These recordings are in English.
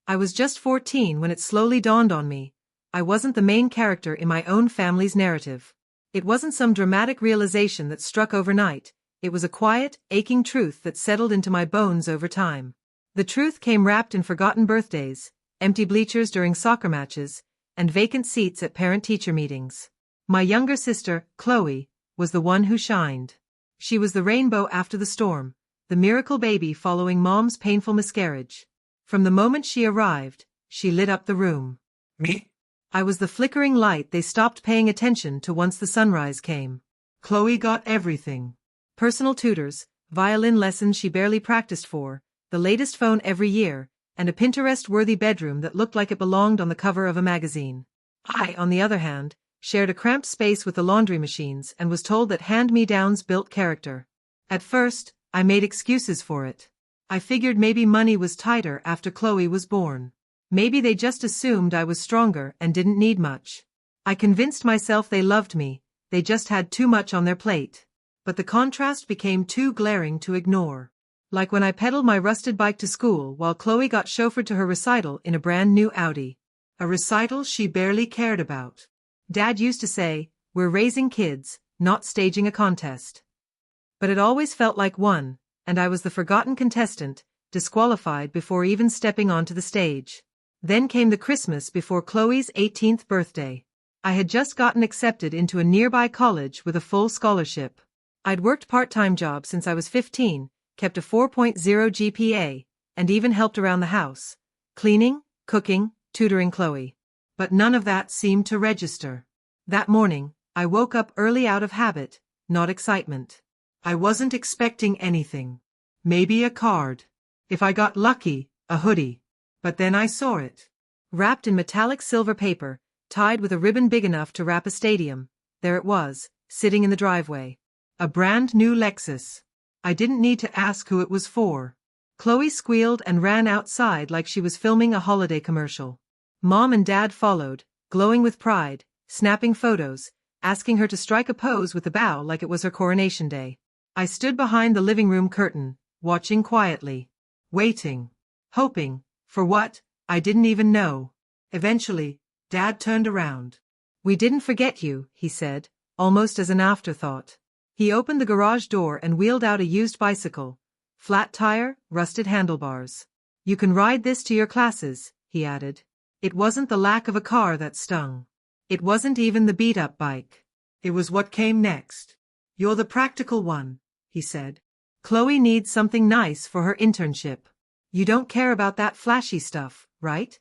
I was just 14 when it slowly dawned on me. I wasn't the main character in my own family's narrative. It wasn't some dramatic realization that struck overnight. It was a quiet, aching truth that settled into my bones over time. The truth came wrapped in forgotten birthdays, empty bleachers during soccer matches, and vacant seats at parent-teacher meetings. My younger sister, Chloe, was the one who shined. She was the rainbow after the storm, the miracle baby following Mom's painful miscarriage. From the moment she arrived, she lit up the room. Me? I was the flickering light they stopped paying attention to once the sunrise came. Chloe got everything. Personal tutors, violin lessons she barely practiced for, the latest phone every year, and a Pinterest-worthy bedroom that looked like it belonged on the cover of a magazine. I, on the other hand, shared a cramped space with the laundry machines and was told that hand-me-downs built character. At first, I made excuses for it. I figured maybe money was tighter after Chloe was born. Maybe they just assumed I was stronger and didn't need much. I convinced myself they loved me, they just had too much on their plate. But the contrast became too glaring to ignore. Like when I pedaled my rusted bike to school while Chloe got chauffeured to her recital in a brand new Audi. A recital she barely cared about. Dad used to say, "We're raising kids, not staging a contest." But it always felt like one, and I was the forgotten contestant, disqualified before even stepping onto the stage. Then came the Christmas before Chloe's 18th birthday. I had just gotten accepted into a nearby college with a full scholarship. I'd worked part-time jobs since I was 15, kept a 4.0 GPA, and even helped around the house, cleaning, cooking, tutoring Chloe. But none of that seemed to register. That morning, I woke up early out of habit, not excitement. I wasn't expecting anything. Maybe a card. If I got lucky, a hoodie. But then I saw it. Wrapped in metallic silver paper, tied with a ribbon big enough to wrap a stadium, there it was, sitting in the driveway. A brand new Lexus. I didn't need to ask who it was for. Chloe squealed and ran outside like she was filming a holiday commercial. Mom and Dad followed, glowing with pride, snapping photos, asking her to strike a pose with the bow like it was her coronation day. I stood behind the living room curtain, watching quietly. Waiting. Hoping. For what? I didn't even know. Eventually, Dad turned around. "We didn't forget you," he said, almost as an afterthought. He opened the garage door and wheeled out a used bicycle. Flat tire, rusted handlebars. "You can ride this to your classes," he added. It wasn't the lack of a car that stung. It wasn't even the beat-up bike. It was what came next. "You're the practical one," he said. "Chloe needs something nice for her internship. You don't care about that flashy stuff, right?"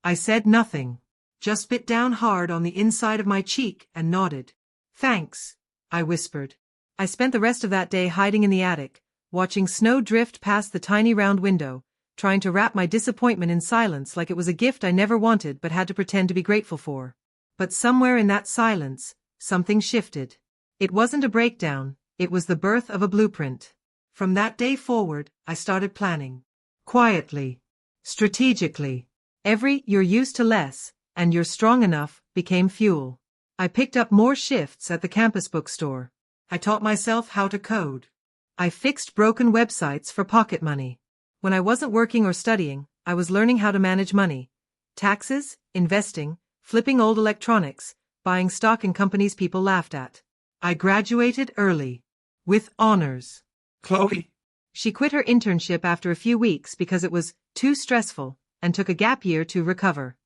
I said nothing. Just bit down hard on the inside of my cheek and nodded. "Thanks," I whispered. I spent the rest of that day hiding in the attic, watching snow drift past the tiny round window, trying to wrap my disappointment in silence like it was a gift I never wanted but had to pretend to be grateful for. But somewhere in that silence, something shifted. It wasn't a breakdown, it was the birth of a blueprint. From that day forward, I started planning. Quietly. Strategically. Every "you're used to less," and "you're strong enough," became fuel. I picked up more shifts at the campus bookstore. I taught myself how to code. I fixed broken websites for pocket money. When I wasn't working or studying, I was learning how to manage money. Taxes, investing, flipping old electronics, buying stock in companies people laughed at. I graduated early. With honors. Chloe. She quit her internship after a few weeks because it was too stressful, and took a gap year to recover.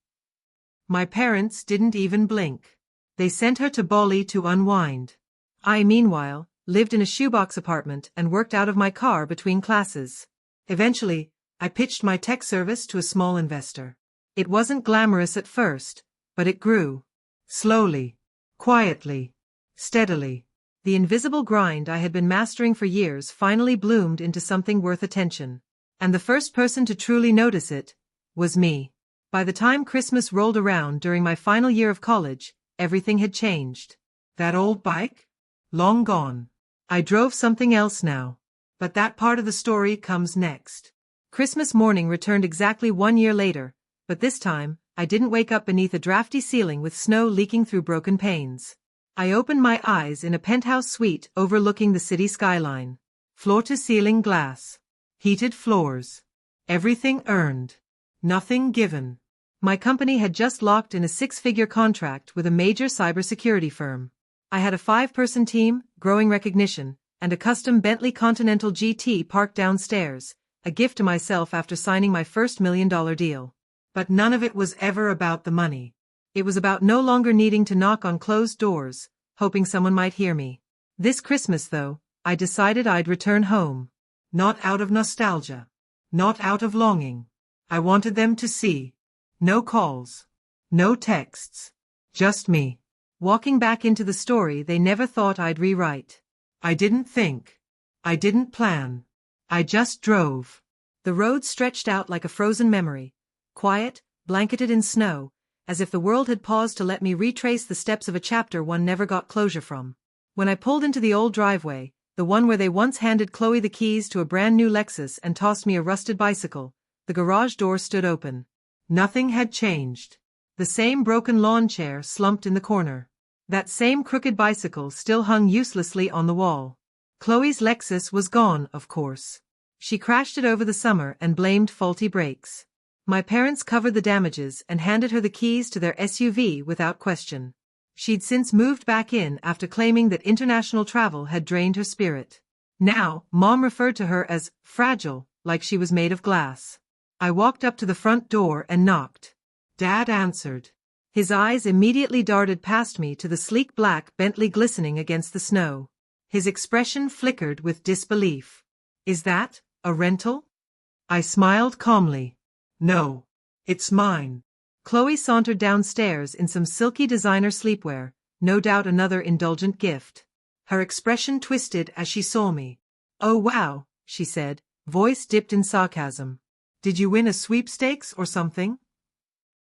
My parents didn't even blink. They sent her to Bali to unwind. I, meanwhile, lived in a shoebox apartment and worked out of my car between classes. Eventually, I pitched my tech service to a small investor. It wasn't glamorous at first, but it grew. Slowly. Quietly. Steadily. The invisible grind I had been mastering for years finally bloomed into something worth attention. And the first person to truly notice it was me. By the time Christmas rolled around during my final year of college, everything had changed. That old bike? Long gone. I drove something else now. But that part of the story comes next. Christmas morning returned exactly 1 year later, but this time, I didn't wake up beneath a drafty ceiling with snow leaking through broken panes. I opened my eyes in a penthouse suite overlooking the city skyline. Floor-to-ceiling glass. Heated floors. Everything earned. Nothing given. My company had just locked in a six-figure contract with a major cybersecurity firm. I had a 5-person team, growing recognition, and a custom Bentley Continental GT parked downstairs, a gift to myself after signing my first $1 million deal. But none of it was ever about the money. It was about no longer needing to knock on closed doors, hoping someone might hear me. This Christmas, though, I decided I'd return home. Not out of nostalgia. Not out of longing. I wanted them to see. No calls. No texts. Just me. Walking back into the story they never thought I'd rewrite. I didn't think. I didn't plan. I just drove. The road stretched out like a frozen memory, quiet, blanketed in snow, as if the world had paused to let me retrace the steps of a chapter one never got closure from. When I pulled into the old driveway, the one where they once handed Chloe the keys to a brand new Lexus and tossed me a rusted bicycle, the garage door stood open. Nothing had changed. The same broken lawn chair slumped in the corner. That same crooked bicycle still hung uselessly on the wall. Chloe's Lexus was gone, of course. She crashed it over the summer and blamed faulty brakes. My parents covered the damages and handed her the keys to their SUV without question. She'd since moved back in after claiming that international travel had drained her spirit. Now, Mom referred to her as fragile, like she was made of glass. I walked up to the front door and knocked. Dad answered. His eyes immediately darted past me to the sleek black Bentley glistening against the snow. His expression flickered with disbelief. Is that a rental? I smiled calmly. No. It's mine. Chloe sauntered downstairs in some silky designer sleepwear, no doubt another indulgent gift. Her expression twisted as she saw me. Oh wow, she said, voice dipped in sarcasm. Did you win a sweepstakes or something?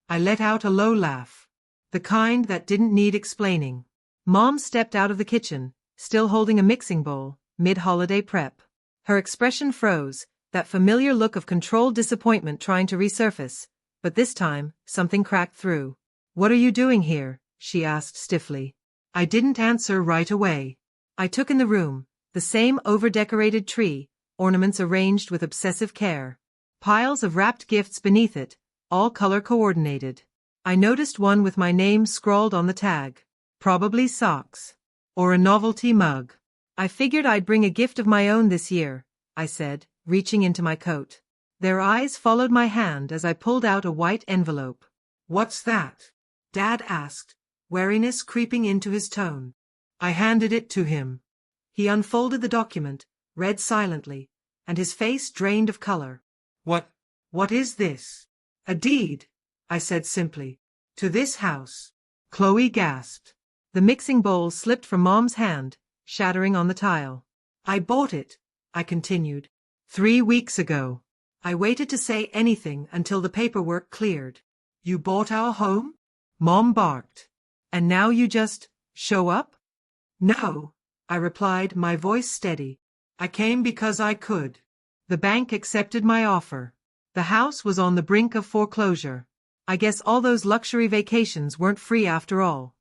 I let out a low laugh. The kind that didn't need explaining. Mom stepped out of the kitchen, still holding a mixing bowl, mid-holiday prep. Her expression froze, that familiar look of controlled disappointment trying to resurface, but this time, something cracked through. What are you doing here? She asked stiffly. I didn't answer right away. I took in the room, the same over-decorated tree, ornaments arranged with obsessive care. Piles of wrapped gifts beneath it, all color-coordinated. I noticed one with my name scrawled on the tag. Probably socks. Or a novelty mug. I figured I'd bring a gift of my own this year, I said, reaching into my coat. Their eyes followed my hand as I pulled out a white envelope. What's that? Dad asked, wariness creeping into his tone. I handed it to him. He unfolded the document, read silently, and his face drained of color. What is this? A deed, I said simply. To this house. Chloe gasped. The mixing bowl slipped from Mom's hand, shattering on the tile. I bought it, I continued, 3 weeks ago. I waited to say anything until the paperwork cleared. You bought our home? Mom barked. And now you just show up? No, I replied, my voice steady. I came because I could. The bank accepted my offer. The house was on the brink of foreclosure. I guess all those luxury vacations weren't free after all.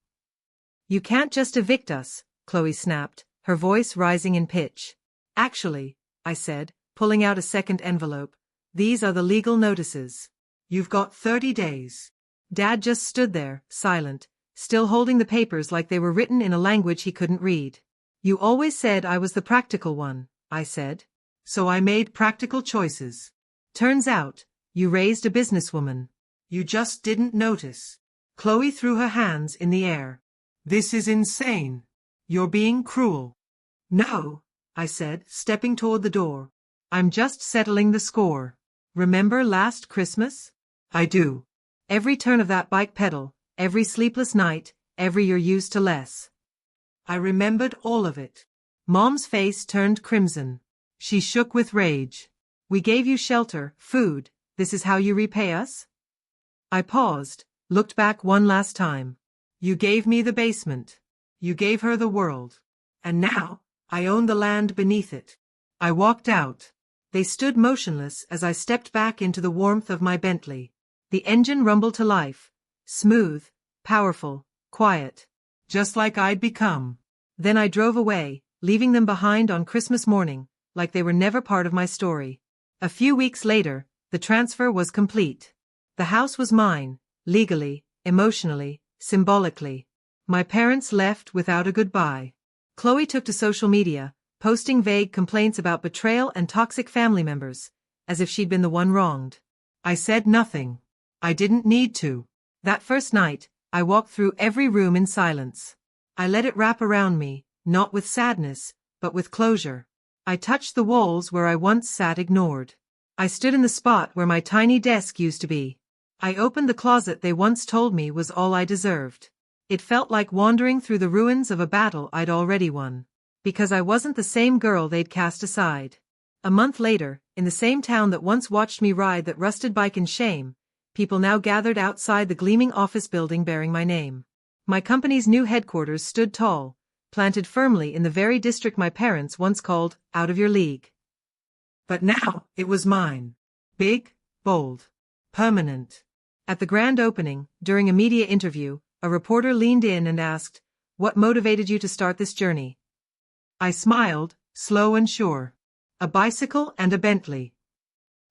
You can't just evict us, Chloe snapped, her voice rising in pitch. Actually, I said, pulling out a second envelope, these are the legal notices. You've got 30 days. Dad just stood there, silent, still holding the papers like they were written in a language he couldn't read. You always said I was the practical one, I said. So I made practical choices. Turns out, you raised a businesswoman. You just didn't notice. Chloe threw her hands in the air. This is insane. You're being cruel. No, I said, stepping toward the door. I'm just settling the score. Remember last Christmas? I do. Every turn of that bike pedal, every sleepless night, every year used to less. I remembered all of it. Mom's face turned crimson. She shook with rage. We gave you shelter, food, this is how you repay us? I paused, looked back one last time. You gave me the basement. You gave her the world. And now, I own the land beneath it. I walked out. They stood motionless as I stepped back into the warmth of my Bentley. The engine rumbled to life, smooth, powerful, quiet. Just like I'd become. Then I drove away, leaving them behind on Christmas morning, like they were never part of my story. A few weeks later, the transfer was complete. The house was mine, legally, emotionally, symbolically. My parents left without a goodbye. Chloe took to social media, posting vague complaints about betrayal and toxic family members, as if she'd been the one wronged. I said nothing. I didn't need to. That first night, I walked through every room in silence. I let it wrap around me, not with sadness, but with closure. I touched the walls where I once sat ignored. I stood in the spot where my tiny desk used to be. I opened the closet they once told me was all I deserved. It felt like wandering through the ruins of a battle I'd already won. Because I wasn't the same girl they'd cast aside. A month later, in the same town that once watched me ride that rusted bike in shame, people now gathered outside the gleaming office building bearing my name. My company's new headquarters stood tall, planted firmly in the very district my parents once called out of your league. But now, it was mine. Big, bold, permanent. At the grand opening, during a media interview, a reporter leaned in and asked, "What motivated you to start this journey?" I smiled, slow and sure. A bicycle and a Bentley.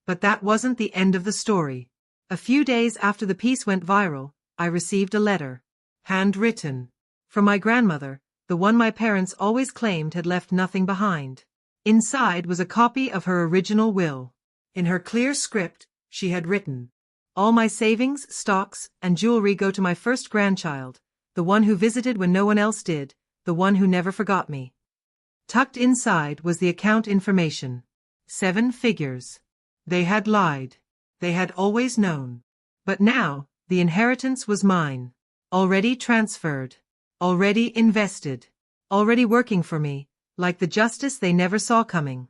But that wasn't the end of the story. A few days after the piece went viral, I received a letter. Handwritten. From my grandmother, the one my parents always claimed had left nothing behind. Inside was a copy of her original will. In her clear script, she had written, "All my savings, stocks, and jewelry go to my first grandchild, the one who visited when no one else did, the one who never forgot me." Tucked inside was the account information. 7 figures. They had lied. They had always known. But now, the inheritance was mine. Already transferred. Already invested. Already working for me, like the justice they never saw coming.